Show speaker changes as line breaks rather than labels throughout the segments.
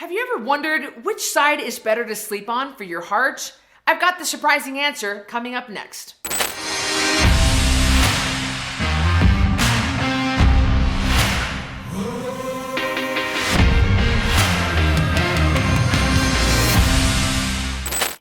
Have you ever wondered which side is better to sleep on for your heart? I've got the surprising answer coming up next.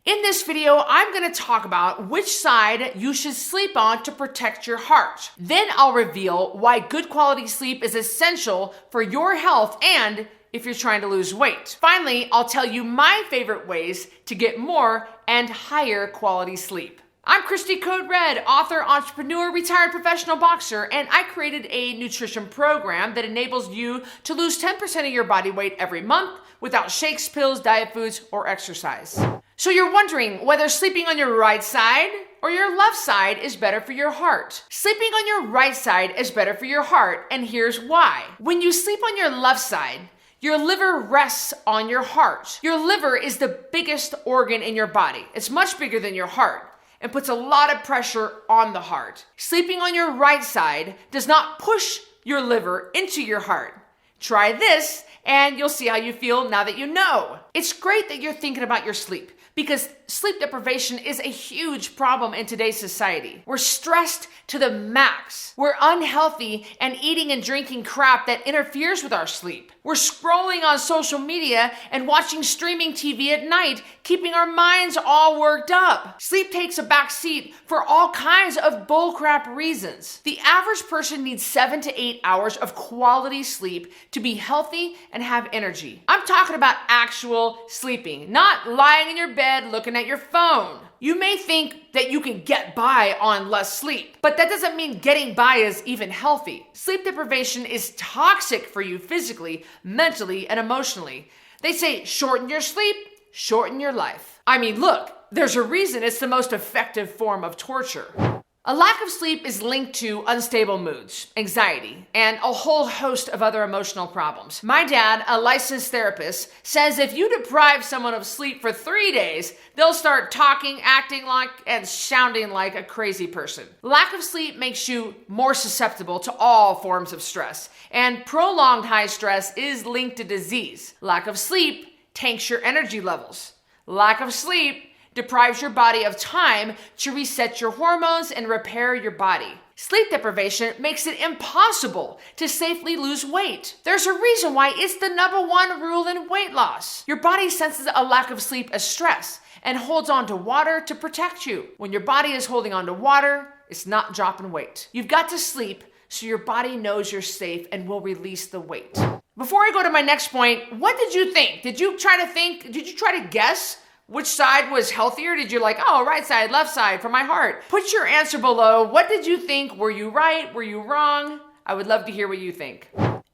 In this video, I'm going to talk about which side you should sleep on to protect your heart. Then I'll reveal why good quality sleep is essential for your health and if you're trying to lose weight. Finally, I'll tell you my favorite ways to get more and higher quality sleep. I'm Cristy Code Red, author, entrepreneur, retired professional boxer, and I created a nutrition program that enables you to lose 10% of your body weight every month without shakes, pills, diet foods, or exercise. So you're wondering whether sleeping on your right side or your left side is better for your heart. Sleeping on your right side is better for your heart, and here's why. When you sleep on your left side, your liver rests on your heart. Your liver is the biggest organ in your body. It's much bigger than your heart and puts a lot of pressure on the heart. Sleeping on your right side does not push your liver into your heart. Try this and you'll see how you feel now that you know. It's great that you're thinking about your sleep because sleep deprivation is a huge problem in today's society. We're stressed to the max. We're unhealthy and eating and drinking crap that interferes with our sleep. We're scrolling on social media and watching streaming TV at night, keeping our minds all worked up. Sleep takes a back seat for all kinds of bullcrap reasons. The average person needs 7 to 8 hours of quality sleep to be healthy and have energy. I'm talking about actual sleeping, not lying in your bed looking at your phone. You may think that you can get by on less sleep, but that doesn't mean getting by is even healthy. Sleep deprivation is toxic for you physically, mentally, and emotionally. They say shorten your sleep, shorten your life. I mean, look, there's a reason it's the most effective form of torture. A lack of sleep is linked to unstable moods, anxiety, and a whole host of other emotional problems. My dad, a licensed therapist, says if you deprive someone of sleep for 3 days, they'll start talking, acting like, and sounding like a crazy person. Lack of sleep makes you more susceptible to all forms of stress, and prolonged high stress is linked to disease. Lack of sleep tanks your energy levels. Lack of sleep deprives your body of time to reset your hormones and repair your body. Sleep deprivation makes it impossible to safely lose weight. There's a reason why it's the #1 rule in weight loss. Your body senses a lack of sleep as stress and holds on to water to protect you. When your body is holding on to water, it's not dropping weight. You've got to sleep so your body knows you're safe and will release the weight. Before I go to my next point, what did you think? Did you try to guess which side was healthier? Did you like, oh, right side, left side for my heart? Put your answer below. What did you think? Were you right? Were you wrong? I would love to hear what you think.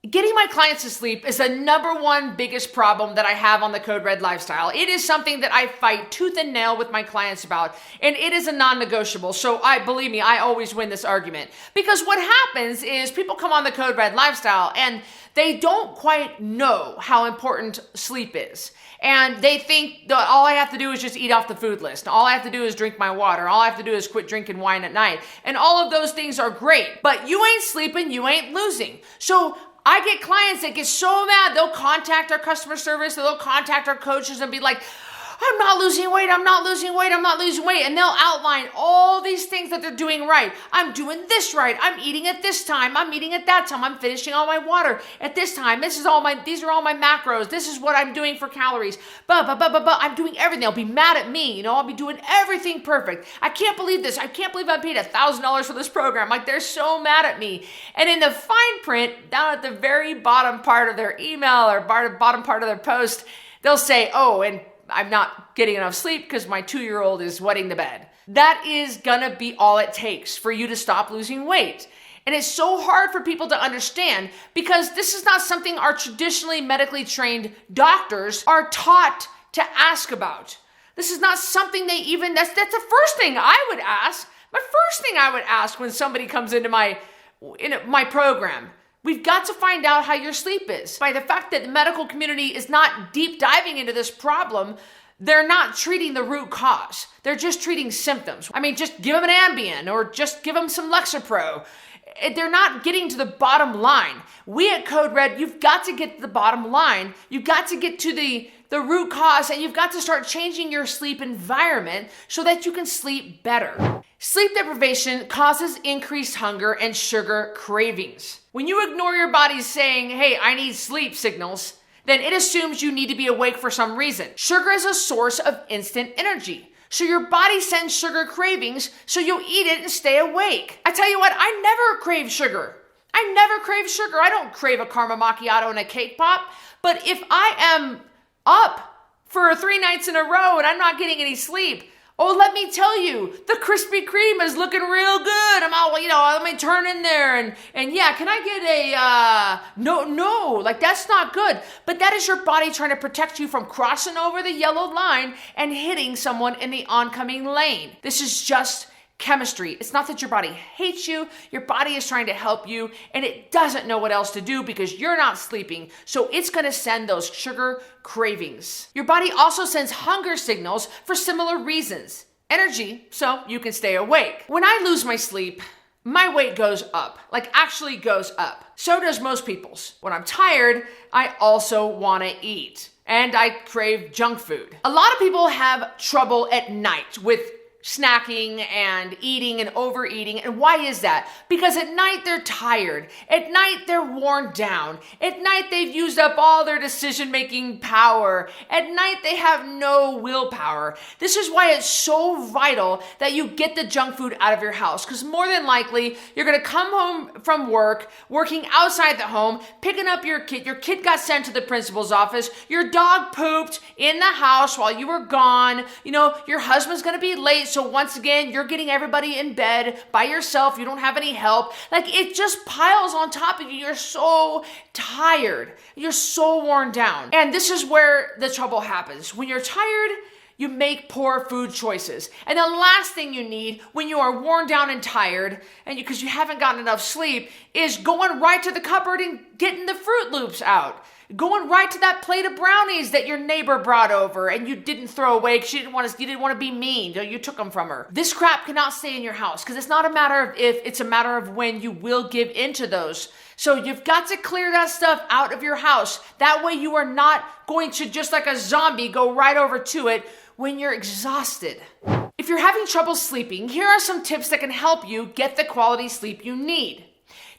Getting my clients to sleep is the #1 biggest problem that I have on the Code Red lifestyle. It is something that I fight tooth and nail with my clients about, and it is a non-negotiable. So believe me, I always win this argument. Because what happens is people come on the Code Red lifestyle and they don't quite know how important sleep is. And they think that all I have to do is just eat off the food list. All I have to do is drink my water. All I have to do is quit drinking wine at night. And all of those things are great, but you ain't sleeping, you ain't losing. So I get clients that get so mad, they'll contact our customer service, they'll contact our coaches and be like, I'm not losing weight, I'm not losing weight, I'm not losing weight. And they'll outline all these things that they're doing right. I'm doing this right. I'm eating at this time. I'm eating at that time. I'm finishing all my water at this time. These are all my macros. This is what I'm doing for calories. I'm doing everything. They'll be mad at me. I'll be doing everything perfect. I can't believe this. I can't believe I paid $1,000 for this program. Like, they're so mad at me. And in the fine print, down at the very bottom part of their email or bottom part of their post, they'll say, oh, and I'm not getting enough sleep because my 2-year-old is wetting the bed. That is gonna be all it takes for you to stop losing weight. And it's so hard for people to understand because this is not something our traditionally medically trained doctors are taught to ask about. This is not something that's the first thing I would ask. My first thing I would ask when somebody comes into my program. We've got to find out how your sleep is. By the fact that the medical community is not deep diving into this problem, they're not treating the root cause. They're just treating symptoms. I mean, just give them an Ambien or just give them some Lexapro. they're not getting to the bottom line. We at Code Red, you've got to get to the bottom line. You've got to get to the root cause, and you've got to start changing your sleep environment so that you can sleep better. Sleep deprivation causes increased hunger and sugar cravings. When you ignore your body saying, hey, I need sleep signals, then it assumes you need to be awake for some reason. Sugar is a source of instant energy. So your body sends sugar cravings, so you'll eat it and stay awake. I tell you what, I never crave sugar. I don't crave a caramel macchiato and a cake pop. But if I am up for 3 nights in a row and I'm not getting any sleep, oh, let me tell you, the Krispy Kreme is looking real good. I'm all, let me turn in there and yeah, can I get no, like that's not good. But that is your body trying to protect you from crossing over the yellow line and hitting someone in the oncoming lane. This is just chemistry. It's not that your body hates you. Your body is trying to help you, and it doesn't know what else to do because you're not sleeping. So it's going to send those sugar cravings. Your body also sends hunger signals for similar reasons. Energy, so you can stay awake. When I lose my sleep, my weight goes up, like actually goes up. So does most people's. When I'm tired, I also want to eat, and I crave junk food. A lot of people have trouble at night with snacking and eating and overeating. And why is that? Because at night they're tired. At night they're worn down. At night they've used up all their decision-making power. At night they have no willpower. This is why it's so vital that you get the junk food out of your house, because more than likely you're going to come home from work, working outside the home, picking up your kid. Your kid got sent to the principal's office. Your dog pooped in the house while you were gone. Your husband's going to be late. So once again, you're getting everybody in bed by yourself. You don't have any help. Like it just piles on top of you. You're so tired. You're so worn down. And this is where the trouble happens. When you're tired, you make poor food choices. And the last thing you need when you are worn down and tired, and because you haven't gotten enough sleep, is going right to the cupboard and getting the Fruit Loops out. Going right to that plate of brownies that your neighbor brought over and you didn't throw away because you didn't want to be mean. You took them from her. This crap cannot stay in your house because it's not a matter of if, it's a matter of when you will give into those. So you've got to clear that stuff out of your house. That way you are not going to, just like a zombie, go right over to it when you're exhausted. If you're having trouble sleeping, here are some tips that can help you get the quality sleep you need.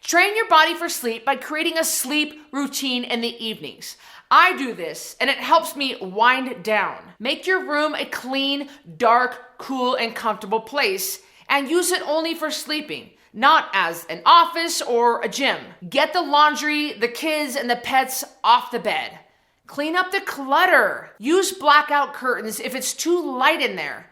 Train your body for sleep by creating a sleep routine in the evenings. I do this, and it helps me wind down. Make your room a clean, dark, cool, and comfortable place, and use it only for sleeping, not as an office or a gym. Get the laundry, the kids, and the pets off the bed. Clean up the clutter. Use blackout curtains if it's too light in there.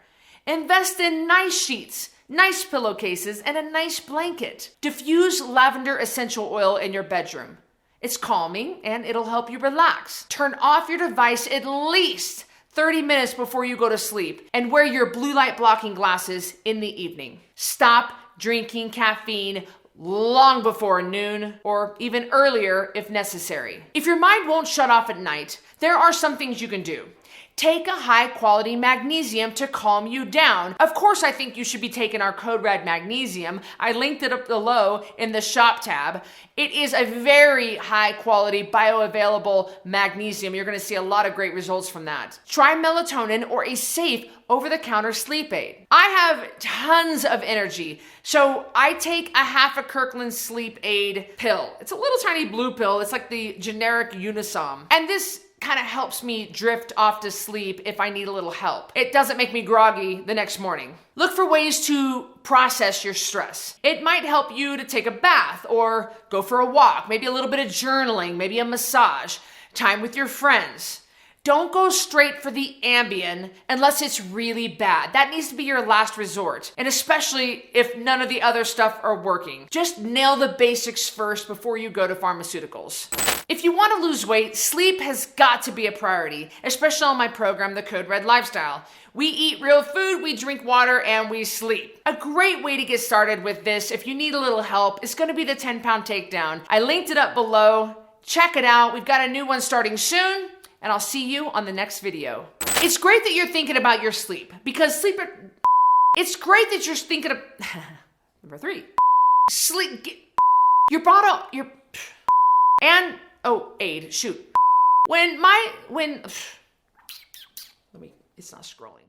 Invest in nice sheets, nice pillowcases, and a nice blanket. Diffuse lavender essential oil in your bedroom. It's calming and it'll help you relax. Turn off your device at least 30 minutes before you go to sleep and wear your blue light blocking glasses in the evening. Stop drinking caffeine long before noon or even earlier if necessary. If your mind won't shut off at night, there are some things you can do. Take a high-quality magnesium to calm you down. Of course, I think you should be taking our Code Red magnesium. I linked it up below in the shop tab. It is a very high-quality, bioavailable magnesium. You're going to see a lot of great results from that. Try melatonin or a safe over-the-counter sleep aid. I have tons of energy, so I take a half a Kirkland sleep aid pill. It's a little tiny blue pill. It's like the generic Unisom. And this kind of helps me drift off to sleep if I need a little help. It doesn't make me groggy the next morning. Look for ways to process your stress. It might help you to take a bath or go for a walk, maybe a little bit of journaling, maybe a massage, time with your friends. Don't go straight for the Ambien unless it's really bad. That needs to be your last resort, and especially if none of the other stuff are working. Just nail the basics first before you go to pharmaceuticals. If you want to lose weight, sleep has got to be a priority, especially on my program, the Code Red Lifestyle. We eat real food, we drink water, and we sleep. A great way to get started with this, if you need a little help, is going to be the 10-pound takedown. I linked it up below. Check it out. We've got a new one starting soon, and I'll see you on the next video. It's great that you're thinking about your sleep, because it's great that you're thinking of, number 3, sleep. Your bottom, and, oh, aid, shoot. Let me, it's not scrolling.